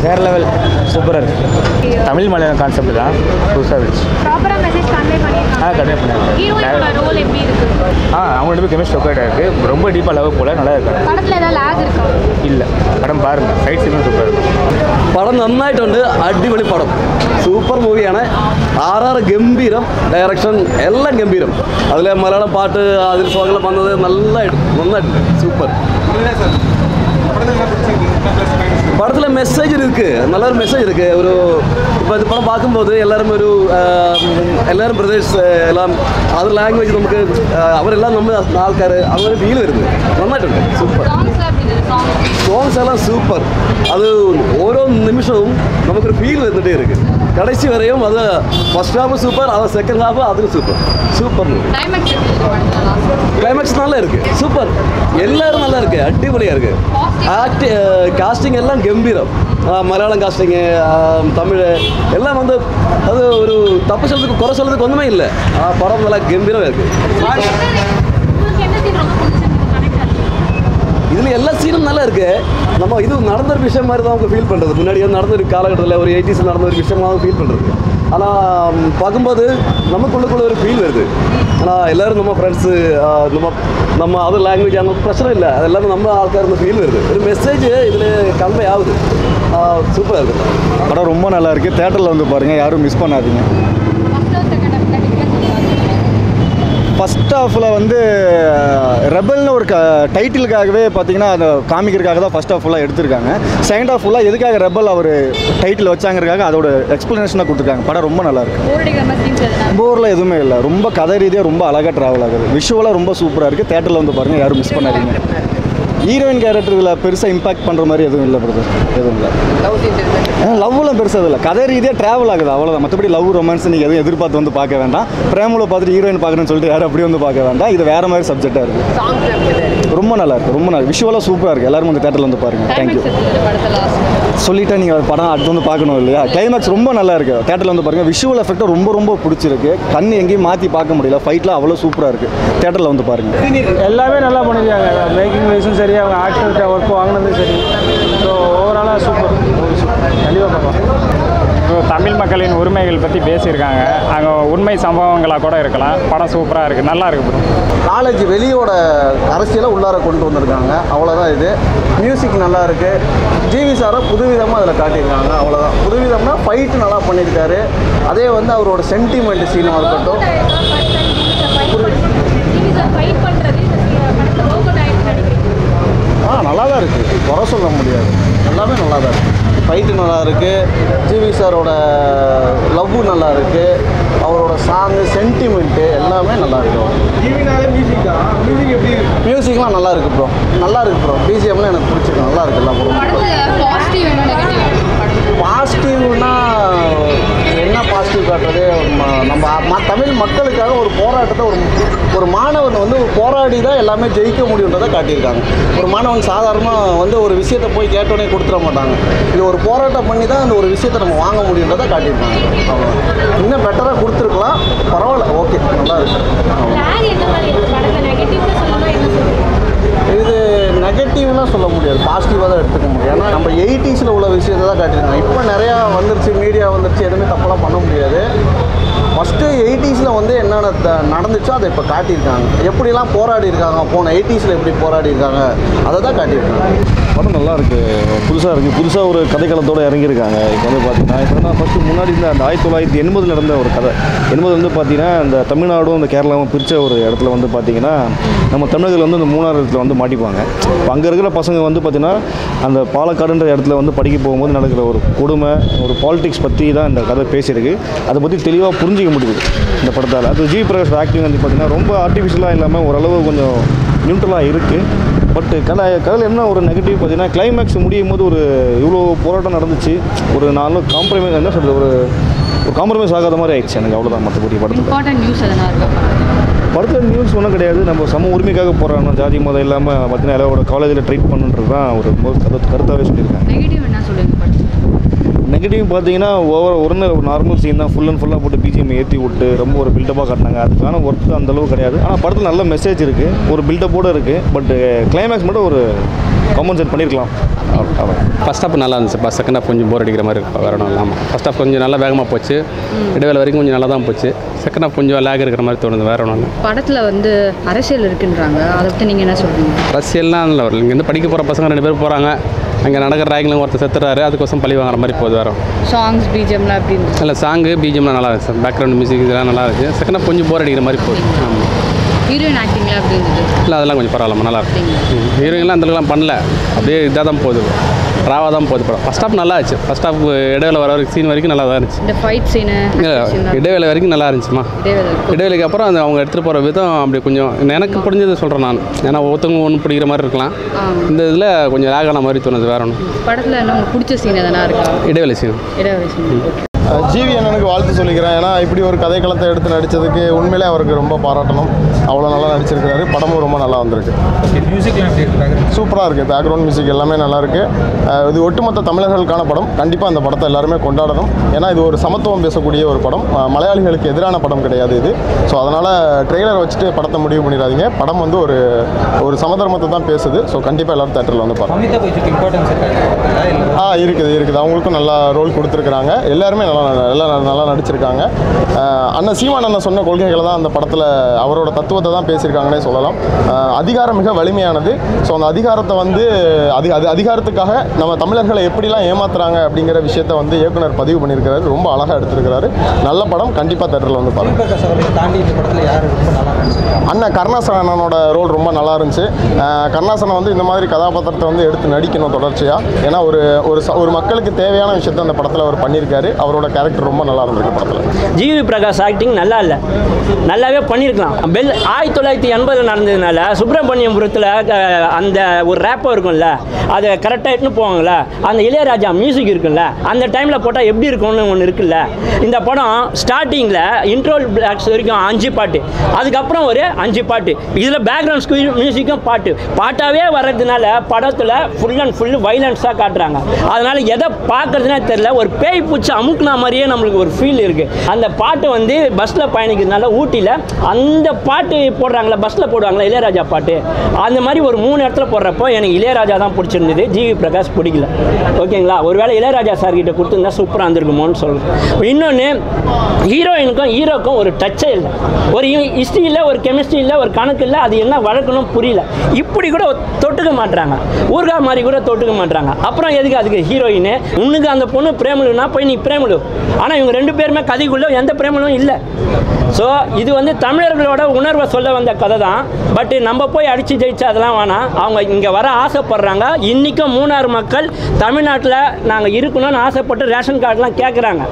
வேறு லெவல் சூப்பராக இருக்குது. தமிழ் மலையாளம் கான்செப்ட் தான் புதுசாக இருந்துச்சு. கன்வே பண்ணியிருக்காங்க. அவங்க ரெண்டு பேரும் கெமிஸ்ட்ரி ஒர்க் இருக்குது. ரொம்ப டீப்பாக லவ் போல் நல்லா இருக்காங்க. இல்லை படம் பாருங்கள், ஃபைட் சீனும் சூப்பராக இருக்கும். படம் നന്നായിട്ടുണ്ട്. അടിപൊളി പടം, സൂപ്പർ മൂവിയാണ്. RR ഗംഭീരം, ഡയറക്ഷൻ എല്ലാം ഗംഭീരം. അതിലെ മലയാളം പാട്ട് അതിൽ സോങ്ങെല്ലാം വന്നത് നന്നായിട്ടുണ്ട്, സൂപ്പർ. படத்தில் மெசேஜ் இருக்குது, நல்ல ஒரு மெசேஜ் இருக்குது. ஒரு இப்போ இந்த படம் பார்க்கும்போது எல்லாரும் பிரதேஷ் எல்லாம் அது லாங்குவேஜ் நமக்கு அவரெல்லாம் நம்ம ஆൾക്കാർ അങ്ങനെ ഫീൽ വരുന്നത് നന്നായിട്ടുണ്ട്, സൂപ്പർ. സോങ്സ് എല്ലാം സൂപ്പർ. அது ഓരോ നിമിഷവും നമുക്കൊരു ഫീൽ வந்துட்டே இருக்குது. கடைசி வரையும் அது ஃபர்ஸ்ட் ஹாஃப் சூப்பர், அது செகண்ட் ஹாஃப் அதுவும் சூப்பர். சூப்பர் கிளைமேக்ஸ் நல்லா இருக்குது, சூப்பர். எல்லாரும் நல்லா இருக்குது, அடிப்படையாக இருக்குது. காஸ்டிங் எல்லாம் கம்பீரம். மலையாளம் காஸ்டிங்கு, தமிழ் எல்லாம் வந்து அது ஒரு தப்பு சொல்றதுக்கு குறை சொல்றதுக்கு ஒன்றுமே இல்லை. படம் நல்லா கம்பீரமாக இருக்குது. இதில் எல்லா சீனும் நல்லா இருக்குது. நம்ம இது நடந்த ஒரு விஷயம் மாதிரி தான் அவங்க ஃபீல் பண்ணுறது. முன்னாடி நடந்த ஒரு காலகட்டத்தில் ஒரு 80s நடந்த ஒரு விஷயமாக ஃபீல் பண்ணுறது. ஆனால் பார்க்கும்போது நமக்குள்ளுக்குள்ள ஒரு ஃபீல் வருது. ஆனால் எல்லோரும் நம்ம ஃப்ரெண்ட்ஸு நம்ம அதர் லாங்குவேஜ் அந்த பிரச்சனை இல்லை, அது எல்லாமே நம்ம ஆൾക്കാர் ஃபீல் வருது. ஒரு மெசேஜ் இதில் கன்வே ஆகுது. சூப்பராக இருக்குது படம், ரொம்ப நல்லா இருக்குது. தேட்டரில் வந்து பாருங்கள், யாரும் மிஸ் பண்ணாதீங்க. ஃபஸ்ட் ஹாஃபில் வந்து ரெபல்னு ஒரு டைட்டிலுக்காகவே பார்த்தீங்கன்னா அந்த காமிக்கிறதுக்காக தான் ஃபஸ்ட் ஹாஃப் ஃபுல்லாக எடுத்திருக்காங்க. செகண்ட் ஹாஃப் ஃபுல்லாக எதுக்காக ரெபல் அவர் டைட்டில் வச்சாங்கிறதுக்காக அதோட எக்ஸ்ப்ளனேஷனாக கொடுத்துருக்காங்க. படம் ரொம்ப நல்லாயிருக்கு. போரில் எதுவுமே இல்லை, ரொம்ப கதை ரீதியாக ரொம்ப அழகாக ட்ராவல் ஆகுது. விஷுவலாக ரொம்ப சூப்பராக இருக்குது. தேட்டரில் வந்து பாருங்கள், யாரும் மிஸ் பண்ணாதீங்க. ஹீரோயின் கேரக்டர் இதில் பெருசாக இம்பாக்ட் பண்ணுற மாதிரி எதுவும் இல்லை பிரதர், எதுவும் இல்லை. லவ்லாம் பெருசாக இல்லை, கதை ரீதியாக ட்ராவல் ஆகுது, அவ்வளோதான். மற்றபடி லவ் ரொமான்ஸ் நீங்கள் எதுவும் எதிர்பார்த்து வந்து பார்க்க வேண்டாம். பிரேமில் பார்த்துட்டு ஹீரோயின் பார்க்குறேன்னு சொல்லிட்டு யாரும் அப்படி வந்து பார்க்க வேண்டாம். இது வேறு மாதிரி சப்ஜெக்டாக இருக்குது. ரொம்ப நல்லா இருக்குது, ரொம்ப நல்லா விஷுவலாக சூப்பராக இருக்குது. எல்லாரும் வந்து தேட்டரில் வந்து பாருங்கள். தேங்க்யூ. சொல்லிவிட்டா நீங்கள் படம் அடுத்து வந்து பார்க்கணும் இல்லையா? கிளைமேக்ஸ் ரொம்ப நல்லா இருக்குது. தேட்டரில் வந்து பாருங்கள். விஷுவல் எஃபெக்ட்டும் ரொம்ப பிடிச்சிருக்கு. கண் எங்கேயும் மாற்றி பார்க்க முடியல. ஃபைட்லாம் அவ்வளோ சூப்பராக இருக்குது. தேட்டரில் வந்து பாருங்கள். எல்லாமே நல்லா பண்ணியிருக்காங்க. மேக்கிங் வைஸும் சரி, அவங்க ஆக்டர்கிட்ட ஒர்க் வாங்கினதும் சரி. ஸோ ஓவராலாக சூப்பர், கண்டிப்பாக பார்க்கலாம். தமிழ் மக்களின் உரிமைகள் பற்றி பேசியிருக்காங்க. அங்கே உண்மை சம்பவங்களாக கூட இருக்கலாம். படம் சூப்பராக இருக்குது, நல்லா இருக்குது. காலேஜ் வெளியோட அரசியலை உள்ளார கொண்டு வந்திருக்காங்க, அவ்வளோதான். இது மியூசிக் நல்லா இருக்குது. ஜிவி சாரை புதுவிதமாக அதில் காட்டியிருக்காங்க, அவ்வளோதான். புதுவிதம்னா ஃபைட்டு நல்லா பண்ணியிருக்காரு. அதே வந்து அவரோட சென்டிமெண்ட் சீனாக இருக்கட்டும். நல்லா தான் இருக்குது, குறை சொல்ல முடியாது. எல்லாமே நல்லா தான் இருக்குது. ஃபைட்டு நல்லா இருக்குது. ஜிவி சாரோட லவ் நல்லா இருக்குது. அவரோட சாங்கு, சென்டிமெண்ட்டு எல்லாமே நல்லா இருக்குது. மியூசிக்லாம் நல்லா இருக்குது ப்ரோ, நல்லா இருக்குது ப்ரோ. பிஜிஎம்லாம் எனக்கு பிடிச்சிருக்கு, நல்லா இருக்குது எல்லாம் ப்ரோ. பாசிட்டிவ்னா என்ன பாசிட்டிவ் காட்டுறது? நம்ம தமிழ் மக்களுக்காக ஒரு போராட்டத்தை ஒரு மாணவன் வந்து போராடி தான் எல்லாமே ஜெயிக்க முடியுன்றதை காட்டியிருக்காங்க. ஒரு மாணவன் சாதாரணமாக வந்து ஒரு விஷயத்தை போய் கேட்டோன்னே கொடுத்துட மாட்டாங்க. இது ஒரு போராட்டம் பண்ணி தான் அந்த ஒரு விஷயத்தை நம்ம வாங்க முடியுன்றதை காட்டியிருக்காங்க. அவ்வளோ. இன்னும் பெட்டராக கொடுத்துருக்கலாம், பரவாயில்ல, ஓகே, நல்லா இருக்குது. இது நெகட்டிவ்லாம் சொல்ல முடியாது, பாசிட்டிவாக தான் எடுத்துக்க முடியும். ஏன்னா நம்ம 80s உள்ள விஷயத்தை தான் காட்டியிருக்காங்க. இப்போ நிறையா வந்துருச்சு, மீடியா வந்துருச்சு, எதுவுமே தப்பெல்லாம் பண்ண முடியாது. ஃபஸ்ட்டு 80s வந்து என்னென்ன நடந்துச்சோ அதை இப்போ காட்டியிருக்காங்க. எப்படிலாம் போராடி இருக்காங்க, போன 80s எப்படி போராடி இருக்காங்க, அதை தான் காட்டியிருக்காங்க. படம் நல்லா இருக்குது, புதுசாக இருக்குது. புதுசாக ஒரு கதைக்களத்தோடு இறங்கியிருக்காங்க. இப்போ வந்து பார்த்தீங்கன்னா இப்போ ஃபஸ்ட்டு முன்னாடி இந்த 1980 நடந்த ஒரு கதை. 80 வந்து பார்த்தீங்கன்னா இந்த தமிழ்நாடும் இந்த கேரளாவும் பிரித்த ஒரு இடத்துல வந்து பார்த்தீங்கன்னா நம்ம தமிழர்கள் வந்து இந்த 3ஆவது இடத்துல வந்து மாட்டிப்பாங்க. இப்போ அங்கே இருக்கிற பசங்க வந்து பார்த்தீங்கன்னா அந்த பாலக்காடுன்ற இடத்துல வந்து படிக்க போகும்போது நடக்கிற ஒரு கொடுமை, ஒரு பாலிடிக்ஸ் பற்றி தான் இந்த கதை பேசியிருக்கு. அதை பற்றி தெளிவாக புரிஞ்சிக்க முடியுது இந்த படத்தால். அது ஜி பிரகாஷ் ஆக்டிங் வந்து பார்த்திங்கன்னா ரொம்ப ஆர்டிஃபிஷியலாக இல்லாமல் ஓரளவு கொஞ்சம் நியூட்ரலாக இருக்குது. பட் கதையில் என்ன ஒரு நெகட்டிவ் பார்த்தீங்கன்னா கிளைமேக்ஸ் முடியும் போது ஒரு இவ்வளோ போராட்டம் நடந்துச்சு, ஒரு 4 காம்ப்ரமைஸ் என்ன சொல்கிறது, ஒரு காம்ப்ரமைஸ் ஆகாத மாதிரி ஆயிடுச்சு எனக்கு, அவ்வளோதான். மற்றபடி படத்தில் நியூஸ் ஒன்றும் கிடையாது. நம்ம சம உரிமைக்காக போகிறாங்க, ஜாதி மதம் இல்லாமல் பார்த்தீங்கன்னா எல்லாரோட காலேஜில் ட்ரீட் பண்ணுன்றது தான் ஒரு கருத்தாகவே சொல்லியிருக்காங்க. மார்க்கெட்டிங் பார்த்தீங்கன்னா ஒரு நார்மல் சீன் தான், ஃபுல் அண்ட் ஃபுல்லாக போட்டு பிஜிஎம் ஏற்றி விட்டு ரொம்ப ஒரு பில்டப்பாக காட்டினாங்க. அதுக்கான ஒர்க் அந்தளவு கிடையாது. ஆனால் படத்தில் நல்ல மெசேஜ் இருக்குது, ஒரு பில்டப்போடு இருக்குது. பட் கிளைமேக்ஸ் மட்டும் ஒரு காம்பன்சேட் பண்ணியிருக்கலாம். ஃபஸ்ட் ஹாஃப் நல்லா இருந்துச்சு, செகண்ட் ஹாஃப் கொஞ்சம் போர் அடிக்கிற மாதிரி இருக்கும், வேறு ஒன்றும் இல்லாமல். ஃபஸ்ட் ஹாஃப் கொஞ்சம் நல்லா வேகமாக போச்சு, இடைவேளை வரைக்கும் கொஞ்சம் நல்லா தான் போச்சு. செகண்ட் ஹாஃப் கொஞ்சம் லேக் இருக்கிற மாதிரி தோணுது, வேறு ஒன்றும் இல்லை. படத்தில் வந்து அரசியல் இருக்குன்றாங்க, அதை பற்றி நீங்கள் என்ன சொல்கிறீங்க? அரசியல்லாம் இல்லை, இங்கேருந்து படிக்க போகிற பசங்க 2 பேர் போகிறாங்க, அங்கே நடக்கிற ரேங்கில் ஒருத்தர் செத்துறாரு, அதுக்கோசம் பழி வாங்குற மாதிரி போகுது. வேறு சாங்ஸ் பிஜிஎம்லாம் எப்படி இருந்துச்சு? இல்லை, சாங்கு பிஜிஎம்லாம் நல்லா இருந்துச்சு, பேக்ரவுண்ட் மியூசிக் இதெல்லாம் நல்லா இருந்துச்சு. செகண்ட் ஹாஃப் கொஞ்சம் போர் அடிக்கிற மாதிரி போகுது. ஆமாம். ஹீரோயின் ஆக்டிங்லாம் எப்படி இருந்தது? இல்லை, அதெல்லாம் கொஞ்சம் பரவாயில்ல, நல்லா இருக்கு. ஹீரோயின்லாம் அந்தளவுக்குலாம் பண்ணல, அப்படியே இதாக தான் போகுது, ராவாக தான் போகுது படம். ஃபஸ்ட் ஹாஃப் நல்லா இருந்துச்சு, ஃபஸ்ட் ஹாஃப் இடைவேளை வர வரைக்கும் சீன் வரைக்கும் நல்லா தான் இருந்துச்சு. இந்த ஃபைட் சீனு இடைவேளை வரைக்கும் நல்லா இருந்துச்சுமா. இடைவேளைக்கு அப்புறம் அந்த அவங்க எடுத்துகிட்டு போகிற விதம் அப்படி கொஞ்சம் எனக்கு புரிஞ்சதை சொல்கிறேன் நான். ஏன்னா ஒருத்தவங்க ஒன்று பிடிக்கிற மாதிரி இருக்கலாம், இந்த இதில் கொஞ்சம் லேகான மாதிரி தோணுது, வேற ஒன்று. படத்தில் என்ன உங்களுக்கு பிடிச்ச சீன் எதனா இருக்கா? இடைவேளை சீன். இடைவேளை சீன். ஜிவி அண்ணனுக்கு வாழ்த்து சொல்லிக்கிறேன். ஏன்னா இப்படி ஒரு கதைக்களத்தை எடுத்து நடித்ததுக்கு உண்மையிலே அவருக்கு ரொம்ப பாராட்டணும். அவ்வளோ நல்லா நடிச்சிருக்கிறாரு, படமும் ரொம்ப நல்லா வந்திருக்கு. சூப்பராக இருக்குது, பேக்ரவுண்ட் மியூசிக் எல்லாமே நல்லாயிருக்கு. இது ஒட்டுமொத்த தமிழர்களுக்கான படம். கண்டிப்பாக அந்த படத்தை எல்லாருமே கொண்டாடணும். ஏன்னா இது ஒரு சமத்துவம் பேசக்கூடிய ஒரு படம், மலையாளிகளுக்கு எதிரான படம் கிடையாது இது. ஸோ அதனால் ட்ரெய்லரை வச்சுட்டு படத்தை முடிவு பண்ணிடாதீங்க. படம் வந்து ஒரு சமதர்மத்தை தான் பேசுது. ஸோ கண்டிப்பாக எல்லோரும் தேட்டரில் வந்து பாருங்கள். இருக்குது, அவங்களுக்கும் நல்லா ரோல் கொடுத்துருக்குறாங்க. எல்லாருமே நல்லா நடிச்சிருக்காங்க. அண்ணன் சீமான் அண்ணன் சொன்ன கொள்கைகளை தான் அந்த படத்தில், அவரோட தத்துவத்தை தான் பேசியிருக்காங்கன்னே சொல்லலாம். அதிகாரம் மிக வலிமையானது. ஸோ அந்த அதிகாரத்தை வந்து அதிகாரத்துக்காக நம்ம தமிழர்களை எப்படிலாம் ஏமாத்துறாங்க அப்படிங்கிற விஷயத்தை வந்து இயக்குனர் பதிவு பண்ணியிருக்கிறாரு. ரொம்ப அழகாக எடுத்திருக்கிறாரு. நல்ல படம், கண்டிப்பாக தேட்டரில் வந்து பாருங்கள். அண்ணன் கருணாசன் அண்ணனோட ரோல் ரொம்ப நல்லா இருந்துச்சு. கருணாசனை வந்து இந்த மாதிரி கதாபாத்திரத்தை வந்து எடுத்து நடிக்கணும் தொடர்ச்சியாக. ஏன்னா ஒரு மக்களுக்கு தேவையான விஷயத்தை அந்த படத்தில் அவர் பண்ணியிருக்காரு. அவரோட கேரக்டர் ரொம்ப நல்லா இருந்திருக்கு படத்தில். ஜிவி பிரகாஷ் ஆக்டிங் நல்லா இல்லை, நல்லாவே பண்ணியிருக்கலாம். 1980 நடந்ததுனால சுப்பிரமணியபுரத்தில் அந்த ஒரு ரேப்போ இருக்கும்ல, அதை கரெக்டாக எடுத்துன்னு போவாங்கள, அந்த இளையராஜா மியூசிக் இருக்குல்ல, அந்த டைமில் போட்டால் எப்படி இருக்கும்னு ஒன்று இருக்குல்ல. இந்த படம் ஸ்டார்டிங்கில் இன்ட்ரோல் பிளாக்ஸ் வரைக்கும் 5 பாட்டு, அதுக்கப்புறம் ஒரு 5 பாட்டு, இதில் பேக்ரவுண்ட் மியூசிக்கும் பாட்டாகவே வர்றதுனால படத்தில் ஃபுல் அண்ட் ஃபுல் வைலன்ஸாக காட்டுறாங்க. அதனால் எதை பார்க்குறதுனே தெரியல, ஒரு பேய் பூச்சி அமுக்குனா மாதிரியே நம்மளுக்கு ஒரு ஃபீல் இருக்குது. அந்த பாட்டு வந்து பஸ்ஸில் பயணிக்கிறதுனால ஊட்டியில் அந்த பாட்டு போடுறாங்களா, பஸ்ஸில் போடுவாங்களா இளையராஜா பாட்டு, அந்த மாதிரி ஒரு 3 இடத்துல போடுறப்போ எனக்கு இளையராஜா தான் பிடிச்சிருந்தது, ஜிவி பிரகாஷ் பிடிக்கல. ஓகேங்களா, ஒருவேளை இளையராஜா சார்கிட்ட கொடுத்துருந்தா சூப்பராக இருந்திருக்குமோன்னு சொல்கிறேன். இன்னொன்று, ஹீரோயினுக்கும் ஹீரோக்கும் ஒரு டச்சே இல்லை, ஒரு ஹிஸ்ட்ரி இல்லை, ஒரு கெமிஸ்ட்ரி இல்லை, ஒரு கணக்கு இல்லை, அது என்ன வழக்கணும் புரியல. இப்படி கூட தொட்டுக்க மாட்டுறாங்க, ஊர்கா மாதிரி கூட தொட்டுக்க மாட்டுறாங்க. அப்புறம் எதுக்கு அதுக்கு ஹீரோயின், உன்னுக்கு அந்த பொண்ணு பிரேமலுனா போய் நீ பிரேமலு, ஆனால் இவங்க 2 பேருமே கதைக்குள்ளே எந்த பிரேமலும் இல்லை. ஸோ இது வந்து தமிழர்களோட உணர்வை சொல்ல வந்த கதை தான். பட் நம்ம போய் அடித்து ஜெயிச்சு அதெல்லாம் வேணாம். அவங்க இங்கே வர ஆசைப்படுறாங்க. இன்றைக்கும் மூணாறு மக்கள் தமிழ்நாட்டில் நாங்கள் இருக்கணும்னு ஆசைப்பட்டு ரேஷன் கார்டெலாம் கேட்குறாங்க.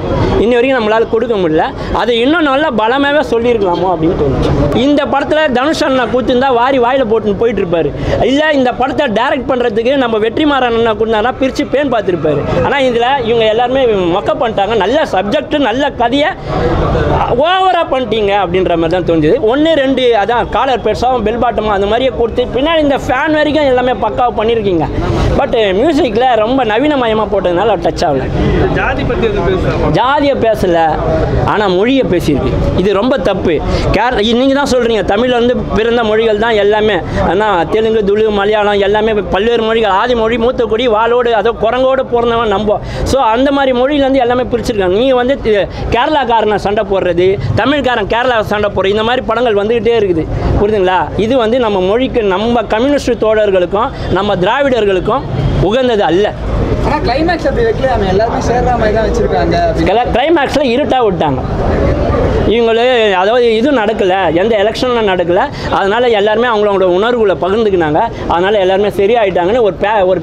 இன்னி வரைக்கும் நம்மளால் கொடுக்க முடியல. அது இன்னும் நல்லா பலமாகவே சொல்லியிருக்கலாமோ அப்படின்னு தோணுச்சு. இந்த படத்தில் தனுஷ் அண்ணா கூத்துருந்தா வாரி வாயில் போட்டுன்னு போயிட்டுருப்பார். இல்லை இந்த படத்தை டைரக்ட் பண்ணுறதுக்கு நம்ம வெற்றிமாறன் அண்ணா கொடுத்தாருன்னா பிரித்து பேன் பார்த்துருப்பாரு. ஆனால் இதில் இவங்க எல்லாருமே மொக்க பண்ணிட்டாங்க. நல்ல சப்ஜெக்ட், நல்ல கதையை ஓவராக பண்ணிட்டீங்க அப்படின்ற மாதிரி தான் தோணுது. 1, 2 அதான் காலர் பெருசாகவும் பெல் பாட்டமாக அந்த மாதிரியே கொடுத்து பின்னாடி இந்த ஃபேன் வரைக்கும் எல்லாமே பக்காவாக பண்ணியிருக்கீங்க. பட் மியூசிக்கில் ரொம்ப நவீனமயமாக போட்டதுனால டச் ஆகலை. ஜாதியை பேசலை, ஆனால் மொழியை பேசியிருக்கு. இது ரொம்ப தப்பு. நீங்கள் தான் சொல்கிறீங்க தமிழில் வந்து பிறந்த மொழிகள் தான் எல்லாமே. ஆனால் தெலுங்கு, துளு, மலையாளம் எல்லாமே பல்வேறு மொழிகள். ஆதி மொழி மூத்தக்குடி வாளோடு அதோ குரங்கோடு பிறந்தவன் நம்ப. ஸோ அந்த மாதிரி மொழியிலேருந்து எல்லாமே பிரிச்சிருக்காங்க. நீங்கள் வந்து கேரளாக்காரனை சண்டை போடுறது, தமிழ்காரன் கேரளா சண்டை போடுறது, இந்த மாதிரி படங்கள் வந்துக்கிட்டே இருக்குது. புரியுதுங்களா? இது வந்து நம்ம மொழிக்கு, நம்ம கம்யூனிஸ்ட் தோழர்களுக்கும் நம்ம திராவிடர்களுக்கும் உகந்தது அல்ல. ஆனால் கிளைமேக்ஸ் அப்படி வைக்கல, நம்ம எல்லாருமே சேர்ற மாதிரி தான் வச்சுருக்காங்க. கிளைமேக்ஸில் இருட்டாக விட்டாங்க இவங்களே. அதாவது இதுவும் நடக்கலை, எந்த எலெக்ஷனும் நடக்கலை. அதனால் எல்லாருமே அவங்களோட உணர்வுகளை பகிர்ந்துக்கினாங்க. அதனால் எல்லாருமே சரியாயிட்டாங்கன்னு ஒரு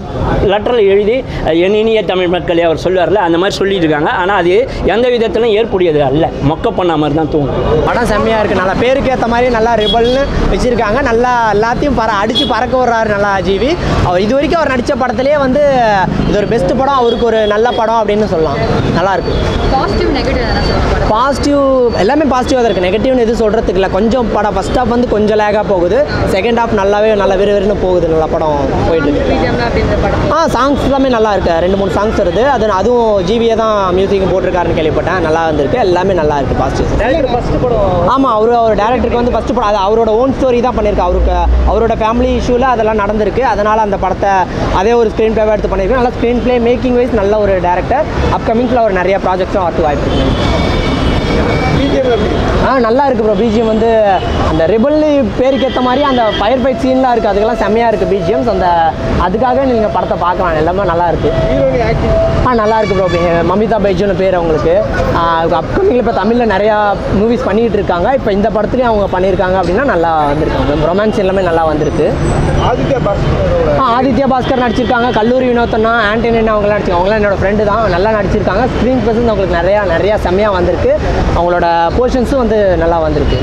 லெட்டரில் எழுதி என் இனிய தமிழ் மக்களே அவர் சொல்லுவார்ல, அந்த மாதிரி சொல்லிட்டு இருக்காங்க. ஆனால் அது எந்த விதத்திலும் ஏற்புடையது அல்ல, மொக்க பண்ண மாதிரி தான் தோணும். படம் செம்மையாக இருக்குது. நல்லா பேருக்கு ஏற்ற மாதிரி நல்லா ரிபல்னு வச்சுருக்காங்க. நல்லா எல்லாத்தையும் அடித்து பறக்க விடுறாரு நல்லா ஜிவி. அவர் இது வரைக்கும் அவர் நடித்த படத்துலேயே வந்து இது ஒரு பெஸ்ட் படம், அவருக்கு ஒரு நல்ல படம் அப்படின்னு சொல்லலாம். நல்லாயிருக்கு. பாசிட்டிவ் நெகட்டிவ் என்ன சொல்லுவாங்க? பாசிட்டிவ் எல்லாமே பாசிட்டிவாக தான் இருக்குது, நெகட்டிவ்னு எதுவும் சொல்கிறதுக்கு இல்லை. கொஞ்சம் படம் ஃபஸ்ட் ஹாஃப் வந்து கொஞ்சம் லேகாக போகுது, செகண்ட் ஹாஃப் நல்லாவே நல்லா விறுவிறுன்னு போகுது, நல்லா படம் போயிட்டு. சாங்ஸ் எல்லாமே நல்லா இருக்கு, 2-3 சாங்ஸ் வருது. அதுவும் ஜிவியை தான் மியூசிக் போட்டிருக்காருன்னு கேள்விப்பட்டேன். நல்லா வந்திருக்கு, எல்லாமே நல்லா இருக்குது. பாசிட்டிவ். ஆமாம், அவர் டேரக்டருக்கு வந்து ஃபஸ்ட்டு படம், அது அவரோட ஓன் ஸ்டோரி தான் பண்ணியிருக்கு. அவரோட ஃபேமிலி இஷ்யூவில் அதெல்லாம் நடந்திருக்கு. அதனால் அந்த படத்தை அதே ஒரு ஸ்க்ரீன் ப்ளேவாக எடுத்து பண்ணியிருக்கு. நல்லா ஸ்க்ரீன் ப்ளே மேக்கிங் வைஸ் நல்ல ஒரு டேரக்டர். அப்கமிங்ஸில் அவர் நிறைய ப்ராஜெக்ட்ஸும் வரது வாய்ப்பு இருக்குது. நல்லா இருக்குது ப்ரோ. பிஜிஎம் வந்து அந்த ரெபல்னு பேருக்கு ஏற்ற மாதிரி அந்த ஃபயர் ஃபைட் சீன்லாம் இருக்குது, அதுக்கெல்லாம் செம்மையாக இருக்குது பிஜிஎம்ஸ். அதுக்காக நீங்கள் படத்தை பார்க்கலாம், எல்லாமே நல்லா இருக்குது. நல்லா இருக்குது ப்ரோ. மமிதா பைஜுன்னு பேர் அவங்களுக்கு. அப்கமிங்கில் இப்போ தமிழில் நிறையா மூவிஸ் பண்ணிகிட்டு இருக்காங்க. இப்போ இந்த படத்துலேயும் அவங்க பண்ணியிருக்காங்க அப்படின்னா நல்லா வந்திருக்காங்க. ரொமான்ஸ் எல்லாமே நல்லா வந்திருக்கு. ஆதித்யா பாஸ்கர் நடிச்சிருக்காங்க. கல்லூரி வினோத்தனா, ஆண்டனி அவங்களாம் நடிச்சிருக்காங்க. அவங்களாம் என்னோட ஃப்ரெண்டு தான், நல்லா நடிச்சிருக்காங்க. ஸ்க்ரீன் ப்ரெசன்ஸ் அவங்களுக்கு நிறையா செம்மையாக வந்திருக்கு. அவங்களோட போர்ஷன்ஸும் வந்து நல்லா வந்திருக்கு.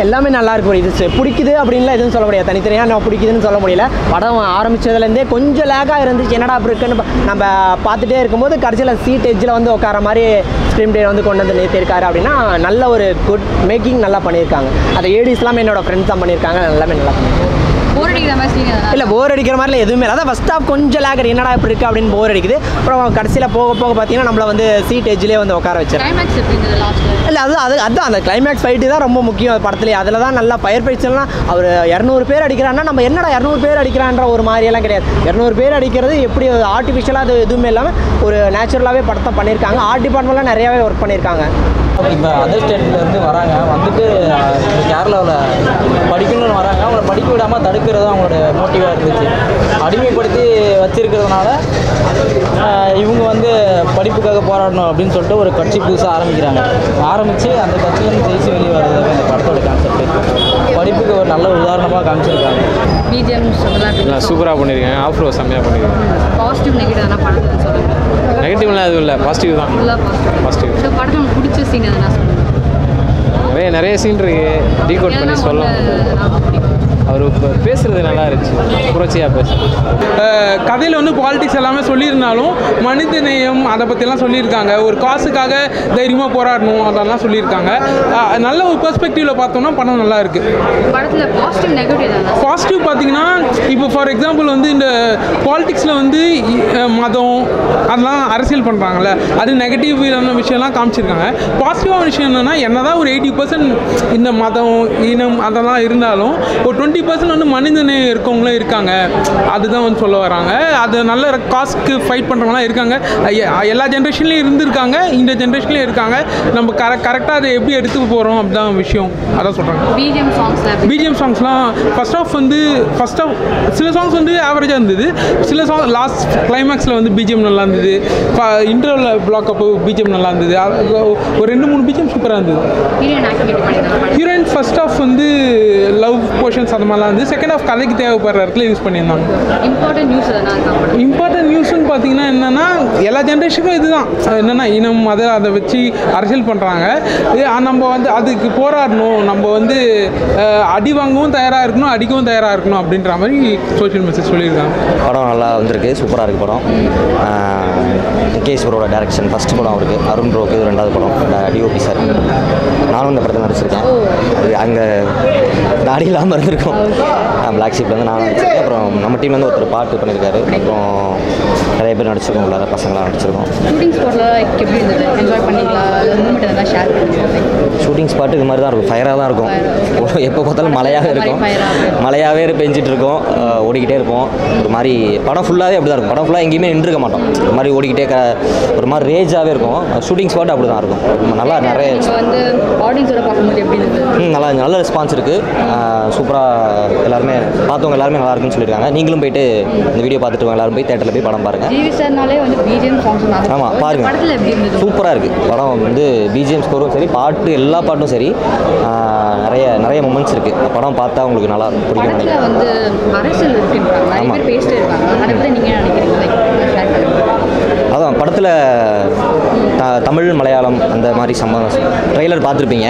எல்லாமே நல்லா இருக்கும். இது பிடிக்குது அப்படின்லாம் எதுவும் சொல்ல முடியாது, தனித்தனியாக நம்ம பிடிக்குதுன்னு சொல்ல முடியல. படம் ஆரம்பித்ததுலேருந்தே கொஞ்சம் லேக்காக இருந்துச்சு, என்னடா அப்படி இருக்குன்னு நம்ம பார்த்துட்டே இருக்கும்போது கடைசியில் சீட் எட்ஜில் வந்து உட்கார மாதிரி ஸ்க்ரீன் ப்ளே வந்து கொண்டு வந்து நிறுத்தியிருக்காரு அப்படின்னா நல்ல ஒரு குட் மேக்கிங் நல்லா பண்ணியிருக்காங்க. அந்த ஏடிஸ் எல்லாமே என்னோட ஃப்ரெண்ட்ஸ் தான் பண்ணியிருக்காங்க, எல்லாமே நல்லா பண்ணியிருக்காங்க. இல்லை போர் அடிக்கிற மாதிரிலாம் எதுவுமே இல்லை. அதான் ஃபஸ்ட் ஹாஃப் கொஞ்சம் லேக், என்னடா இப்படி இருக்குது அப்படின்னு போர் அடிக்குது. அப்புறம் கடைசியில் போக போக பார்த்தீங்கன்னா நம்மளை வந்து சீட் எட்ஜிலே வந்து உட்கார வச்சிருக்கேன். இல்லை அதுதான் அந்த கிளைமேக்ஸ் ஃபைட்டு தான் ரொம்ப முக்கியம் படத்துலேயே. அதில் தான் நல்லா ஃபயர் ஃபைட்ஸ்லாம் அவர் 200 பேர் அடிக்கிறான்னா நம்ம என்னடா 200 பேர் அடிக்கிறான்ற ஒரு மாதிரியெல்லாம் கிடையாது. 200 பேர் அடிக்கிறது எப்படி ஆர்டிஃபிஷியலாக அது எதுவுமே இல்லாமல் ஒரு நேச்சுரலாகவே படத்தை பண்ணியிருக்காங்க. ஆர்ட் டிபார்ட்மெண்ட்லாம் நிறையாவே ஒர்க் பண்ணியிருக்காங்க. இப்போ அதர் ஸ்டேட்லேருந்து வராங்க, வந்துட்டு கேரளாவில் படிக்கணும்னு வராங்க. அவங்கள படிக்க விடாமல் தடுக்கிறது அவங்களோட மோட்டிவாக இருந்துச்சு. அடிமைப்படுத்தி வச்சிருக்கிறதுனால இவங்க வந்து படிப்புக்காக போராடணும் அப்படின்னு சொல்லிட்டு ஒரு கட்சி புதுசாக ஆரம்பித்து அந்த கட்சியிலேருந்து ஜெயிச்சு வெளியே வர்றது இந்த படத்தோட கான்செப்ட். படிப்புக்கு ஒரு நல்ல உதாரணமாக காமிச்சிருக்காங்க. சூப்பராக பண்ணியிருக்காங்க. ஆஃப்ரோ செம்மையாக பண்ணியிருக்காங்க. பாசிட்டிவ் நெகட்டிவ் எதனா படத்தில் சொல்லுங்கள். நெகட்டிவ்லாம் எதுவும் இல்லை, பாசிட்டிவ் தான். பாசிட்டிவ். இந்த படத்தில் உங்களுக்கு பிடிச்ச சீன் எதனா சொல்லுங்கள். நிறைய சீன் இருக்குது, டீகோட் பண்ணி சொல்லலாம். அவர் இப்போ பேசுகிறது நல்லா இருந்துச்சு, புரட்சியாக பேசுகிறேன். கதையில் வந்து பாலிடிக்ஸ் எல்லாமே சொல்லியிருந்தாலும் மனிதநேயம் அதை பற்றிலாம் சொல்லியிருக்காங்க. ஒரு காசுக்காக தைரியமாக போராடணும் அதெல்லாம் சொல்லியிருக்காங்க. நல்ல ஒரு பெர்ஸ்பெக்டிவில் பார்த்தோம்னா படம் நல்லா இருக்குது. படத்தில் பாசிட்டிவ் நெகட்டிவ் பாசிட்டிவ் பார்த்தீங்கன்னா இப்போ ஃபார் எக்ஸாம்பிள் வந்து இந்த பாலிடிக்ஸில் வந்து மதம் அதெல்லாம் அரசியல் பண்ணுறாங்கல்ல, அது நெகட்டிவான விஷயம்லாம் காமிச்சிருக்காங்க. பாசிட்டிவான விஷயம் என்னென்னா என்னதான் ஒரு 80% இந்த மதம் இனம் அதெல்லாம் இருந்தாலும் ஒரு 20% வந்து மனிதநேயம் இருக்கவங்களும் இருக்காங்க, அதுதான் வந்து சொல்ல வராங்க. அது நல்ல காசுக்கு ஃபைட் பண்ணுறவங்களாம் இருக்காங்க. எல்லா ஜென்ரேஷன்லேயும் இருந்திருக்காங்க, இந்த ஜென்ரேஷன்லேயும் இருக்காங்க. நம்ம கரெக்டாக அதை எப்படி எடுத்து போகிறோம் அப்படிதான் விஷயம், அதான் சொல்கிறாங்க. பிஜிஎம் சாங்ஸ்லாம் ஃபர்ஸ்ட் ஆஃப் சில சாங்ஸ் வந்து ஆவரேஜாக இருந்தது, சில சாங் லாஸ்ட் கிளைமேக்ஸில் வந்து பிஜிஎம் நல்லா இருந்தது. இன்டர்வல் பிளாக் அப்போ பிஜிஎம் நல்லா இருந்தது. ஒரு 2-3 பிஜிஎம் சூப்பராக இருந்தது. ஹீரோயின் ஃபர்ஸ்ட் ஆஃப் வந்து லவ் போர்ஷன்ஸ் அந்த மாதிரிலாம் வந்து, செகண்ட் ஆஃப் கதைக்கு தேவைப்படுற இடத்துல யூஸ் பண்ணியிருந்தாங்க. இம்பார்ட்டன்ட் நியூஸ்ன்னு பார்த்தீங்கன்னா என்னென்னா எல்லா ஜென்ரேஷனுக்கும் இதுதான் என்னென்னா இனம் அதை வச்சு அரசியல் பண்ணுறாங்க. நம்ம வந்து அதுக்கு போராடணும், நம்ம வந்து அடி வாங்கவும் தயாராக இருக்கணும், அடிக்கவும் தயாராக இருக்கணும் அப்படின்ற மாதிரி சோஷியல் மெசேஜ் சொல்லியிருக்காங்க. படம் நல்லா வந்திருக்கு, சூப்பராக இருக்குது படம். கேஸ்வரோட டேரக்ஷன் ஃபஸ்ட் படம் அவருக்கு, அருண் ப்ரோக்கு இது 2வது படம், டிஓபி சார். நானும் இந்த படத்தில் நடிச்சிருக்கேன். அது அங்கே தாடி இல்லாமல் இருந்திருக்கோம். பிளாக் ஷீப்லேருந்து நான் நடிச்சிருக்கேன். அப்புறம் நம்ம டீம்லேருந்து ஒருத்தர் பாட்டு பண்ணியிருக்காரு. அப்புறம் நிறைய பேர் நடிச்சிருக்கோம், உள்ளார பசங்களாம் நடிச்சிருக்கோம். ஷூட்டிங் ஸ்பாட்டு இது மாதிரி தான் இருக்கும், ஃபயராக தான் இருக்கும். எப்போ பார்த்தாலும் மழையாகவே பெஞ்சிட்டு இருக்கோம், ஓடிக்கிட்டே இருப்போம். ஒரு மாதிரி படம் ஃபுல்லாகவே அப்படி தான் இருக்கும். படம் ஃபுல்லாக எங்கேயுமே நின்றுக்க மாட்டோம், ஒரு மாதிரி ஓடிக்கிட்டே ஒரு மாதிரி ரேஜாகவே இருக்கும். ஷூட்டிங் ஸ்பாட் அப்படி தான் இருக்கும். நல்லா நிறைய நல்ல ரெஸ்பான்ஸ் இருக்குது. சூப்பராக எல்லாருமே பார்த்தவங்க எல்லாருமே நல்லா இருக்குன்னு சொல்லியிருக்காங்க. நீங்களும் போயிட்டு இந்த வீடியோ பார்த்துட்டு வாங்க, எல்லாரும் போய் தேட்டரில் போய் படம் பாருங்கள். ஆமாம் பாருங்கள், சூப்பராக இருக்குது படம். வந்து பிஜிஎம் ஸ்கோரும் சரி, பாட்டு எல்லா பாட்டும் சரி, நிறைய மொமெண்ட்ஸ் இருக்குது. படம் பார்த்தா உங்களுக்கு நல்லா பிடிக்கும் நினைக்கிறேன். அதான் படத்தில் தமிழ் மலையாளம் அந்த மாதிரி மாதிரி சம்பவம். ட்ரெய்லர் பார்த்துருப்பீங்க,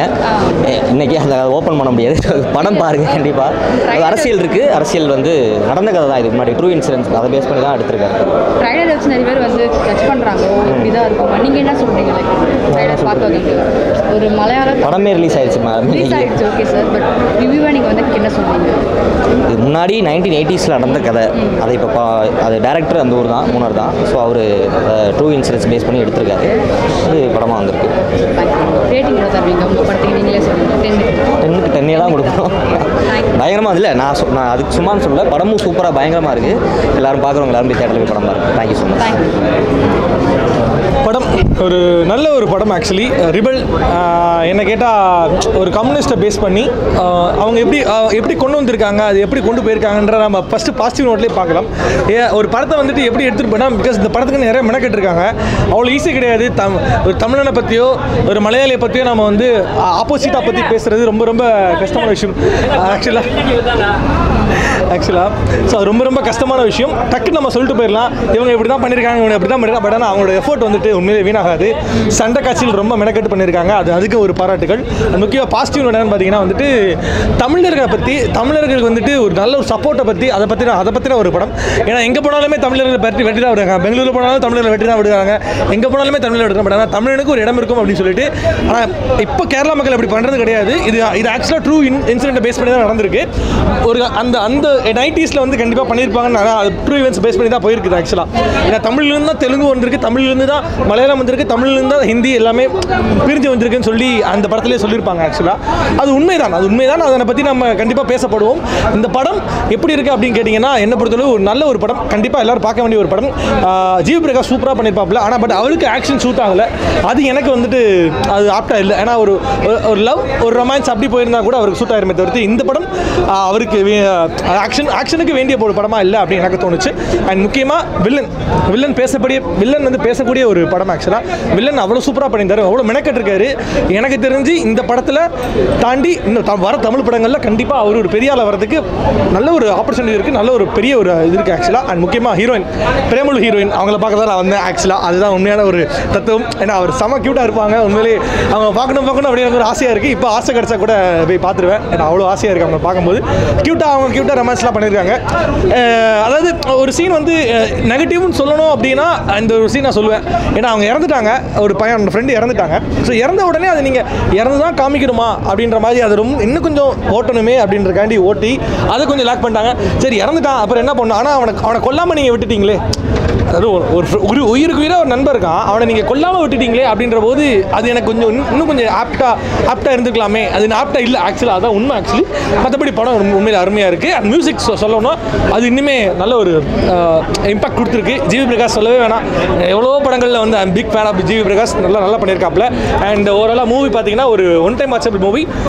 இன்றைக்கி அதை ஓப்பன் பண்ண முடியாது. படம் பாருங்கள் கண்டிப்பாக. அரசியல் இருக்குது, அரசியல் வந்து நடந்த கதை தான். இது முன்னாடி ட்ரூ இன்சிடென்ட்ஸ் அதை பேஸ் பண்ணி தான் எடுத்திருக்காரு. ட்ரைலர் வச்சு நிறைய பேர் வந்து டச் பண்ணுறாங்க, இப்படிதான் இருக்கும். நீங்கள் என்ன சொல்கிறீங்க? ட்ரைலர் பார்த்து ஒரு மலையாளம் படமே ரிலீஸ் ஆயிடுச்சு. ஓகே சார், பட் ரிவ்யூவாக நீங்கள் வந்து என்ன சொல்கிறீங்க? இது முன்னாடி 1980s நடந்த கதை. அதை இப்போ அது டேரக்டர் அந்த ஊர் தான், மூணார் தான். ஸோ அவர் ட்ரூ இன்சிடென்ட்ஸ் பேஸ் பண்ணி எடுத்திருக்காரு. அது படமாக வந்திருக்கு. ரேட்டிங் எவ்வளோ தருவீங்க உங்கள் படத்துக்கு? நீங்களே சொல்லுங்கள். 10க்கு 10 தான் கொடுக்கணும். பயங்கரமாக இல்லை, நான் அதுக்கு சும்மான்னு சொல்லலை, படமும் சூப்பராக பயங்கரமாக இருக்குது. எல்லோரும் பார்க்குறவங்க எல்லாரும் போய் தேட்டரில் போய் படம் பாருங்கள். Thank you so much. படம் ஒரு நல்ல ஒரு படம். ஆக்சுவலி ரிபல் என்ன கேட்டால் ஒரு கம்யூனிஸ்ட்டை பேஸ் பண்ணி அவங்க எப்படி கொண்டு வந்திருக்காங்க, அது எப்படி கொண்டு போயிருக்காங்கன்ற நம்ம ஃபஸ்ட்டு பாசிட்டிவ் நோட்லேயே பார்க்கலாம். ஒரு படத்தை வந்துட்டு எப்படி எடுத்துகிட்டு போனால், பிகாஸ் இந்த படத்துக்கு நிறைய மெனக்கெட்டுருக்காங்க. அவ்வளோ ஈஸி கிடையாது. ஒரு தமிழனை பற்றியோ ஒரு மலையாளியை பற்றியோ நம்ம வந்து ஆப்போசிட்டாக பற்றி பேசுகிறது ரொம்ப ரொம்ப கஷ்டமான விஷயம் ஆக்சுவலாக. ஸோ அது ரொம்ப ரொம்ப கஷ்டமான விஷயம். டக்குன்னு நம்ம சொல்லிட்டு போயிடலாம், இவங்க இப்படி தான் பண்ணியிருக்காங்க, இவங்க இப்படி தான் பண்ணியிருக்காங்க. பட் ஆனால் அவங்களோட எஃபோர்ட் வந்துட்டு உண்மையிலே வீணாகாது. சண்டை காட்சியில் ரொம்ப மெனக்கெட்டு பண்ணியிருக்காங்க. அதுக்கு ஒரு பாராட்டுகள். முக்கியமாக பாசிட்டிவ் என்னன்னு பார்த்தீங்கன்னா வந்துட்டு தமிழர்களை பற்றி, தமிழர்களுக்கு வந்துட்டு ஒரு நல்ல ஒரு சப்போர்ட்டை பற்றி, அதை பற்றின ஒரு படம். ஏன்னா எங்கே போனாலுமே தமிழர்களை பற்றி வெட்டி தான் விடுறாங்க. பெங்களூர் போனாலும் தமிழர்களை வெட்டி தான் விடுறாங்க. எங்கே போனாலுமே தமிழை விடுறாங்க. பட் ஆனால் தமிழனுக்கு ஒரு இடம் இருக்கும் அப்படின்னு சொல்லிட்டு. ஆனால் இப்போ கேரளா மக்கள் அப்படி பண்ணுறது கிடையாது. இது ஆக்சுவலாக ட்ரூ இன்சிடென்ட்டை பேஸ் பண்ணி தான் நடந்திருக்கு. ஒரு அந்த 90s வந்து கண்டிப்பாக பண்ணியிருப்பாங்க. ட்ரூ ஈவெண்ட்ஸ் பேஸ் பண்ணி தான் போயிருக்குது ஆக்சுவலாக. ஏன்னா தமிழ்லேருந்து தான் தெலுங்கு வந்திருக்கு, தமிழ்லேருந்து தான் மலையாளம் வந்திருக்கு, தமிழ்லேருந்து தான் ஹிந்தி எல்லாமே பிரிஞ்சு வந்திருக்குன்னு சொல்லி அந்த படத்துலேயே சொல்லியிருப்பாங்க. ஆக்சுவலாக அது உண்மைதான். அதை பற்றி நம்ம கண்டிப்பாக பேசப்படுவோம். இந்த படம் எப்படி இருக்குது அப்படின்னு கேட்டிங்கன்னா, என்னை பொறுத்தளவு ஒரு நல்ல ஒரு படம். கண்டிப்பாக எல்லோரும் பார்க்க வேண்டிய ஒரு படம். ஜிவி பிரகாஷ் சூப்பராக பண்ணியிருப்பாப்புல. ஆனால் பட் அவருக்கு ஆக்ஷன் சூட் ஆகலை. அது எனக்கு வந்துட்டு அது ஆப்டாக இல்லை. ஏன்னா ஒரு லவ், ஒரு ரொமான்ஸ் அப்படி போயிருந்தா கூட அவருக்கு சூட் ஆயிருமே தவிர்த்து இந்த படம் அவருக்கு ஆக்ஷனுக்கு வேண்டிய ஒரு படமாக இல்லை அப்படின்னு எனக்கு தோணுச்சு. அண்ட் முக்கியமாக வில்லன் வந்து பேசக்கூடிய ஒரு படம். ஆக்சுவலாக வில்லன் அவ்வளோ சூப்பராக பண்ணியிருந்தாரு, அவ்வளோ மெனக்கெட்டிருக்காரு. எனக்கு தெரிஞ்சு இந்த படத்தில் தாண்டி இன்னும் வர தமிழ் படங்களில் கண்டிப்பாக அவர் ஒரு பெரிய ஆள வரதுக்கு நல்ல ஒரு ஆப்பர்ச்சுனிட்டி இருக்குது, நல்ல ஒரு பெரிய ஒரு இது இருக்குது ஆக்சுவலாக. அண்ட் முக்கியமாக ஹீரோயின், பிரேமலு ஹீரோயின், அவங்கள பார்க்க தான் நான் வந்தேன் ஆக்சுவலாக. அதுதான் உண்மையான ஒரு தத்துவம். ஏன்னா அவர் செம க்யூட்டாக இருப்பாங்க. உண்மையிலே அவங்க பார்க்கணும் அப்படின்னு ஒரு ஆசையாக இருக்குது. இப்போ ஆசை கிடச்சா கூட போய் பார்த்துருவேன். ஏன்னா அவ்வளோ ஆசையாக இருக்குது அவங்க பார்க்கும்போது. அவங்க க்யூட்டாக ரொமான்ஸ்லாம் பண்ணியிருக்காங்க. அதாவது ஒரு சீன் வந்து நெகட்டிவ்னு சொல்லணும் அப்படின்னா அந்த ஒரு சீன் நான் சொல்லுவேன். ஏன்னா அவங்க இறந்துட்டாங்க, ஒரு பையன் ஃப்ரெண்டு இறந்துட்டாங்க. ஸோ இறந்த உடனே அதை நீங்கள் இறந்து தான் காமிக்கணுமா அப்படின்ற மாதிரி அது ரொம்ப இன்னும் கொஞ்சம் ஓட்டணுமே அப்படின்றக்காண்டி ஓட்டி அதை கொஞ்சம் லாக் பண்ணிட்டாங்க. சரி இறந்துட்டான் அப்புறம் என்ன பண்ணணும், ஆனால் அவனை கொல்லாமல் நீங்கள் விட்டுட்டீங்களே. அதாவது ஒரு உயிருக்கு உயிராக ஒரு நண்பர் இருக்கான், அவனை நீங்கள் கொல்லாமல் விட்டுட்டீங்களே அப்படின்ற போது அது எனக்கு கொஞ்சம் இன்னும் கொஞ்சம் ஆப்டாக இருந்துக்கலாமே. அது ஆப்டாக இல்லை ஆக்சுவலாக. அதான் உண்மை ஆக்சுவலி. மற்றபடி படம் உண்மையில் அருமையாக இருக்குது. அண்ட் மியூசிக் சொல்லணும், அது இன்னுமே நல்ல ஒரு இம்பாக்ட் கொடுத்துருக்கு. ஜிவி பிரகாஷ் சொல்லவே வேணாம். எவ்வளோ படங்களில் வந்து I'm big fan of GV Prakash. நல்லா பண்ணியிருக்காப்புல. அண்ட் ஓவராலாக மூவி பார்த்தீங்கன்னா ஒரு ஒன் டைம் வாட்சபிள் மூவி.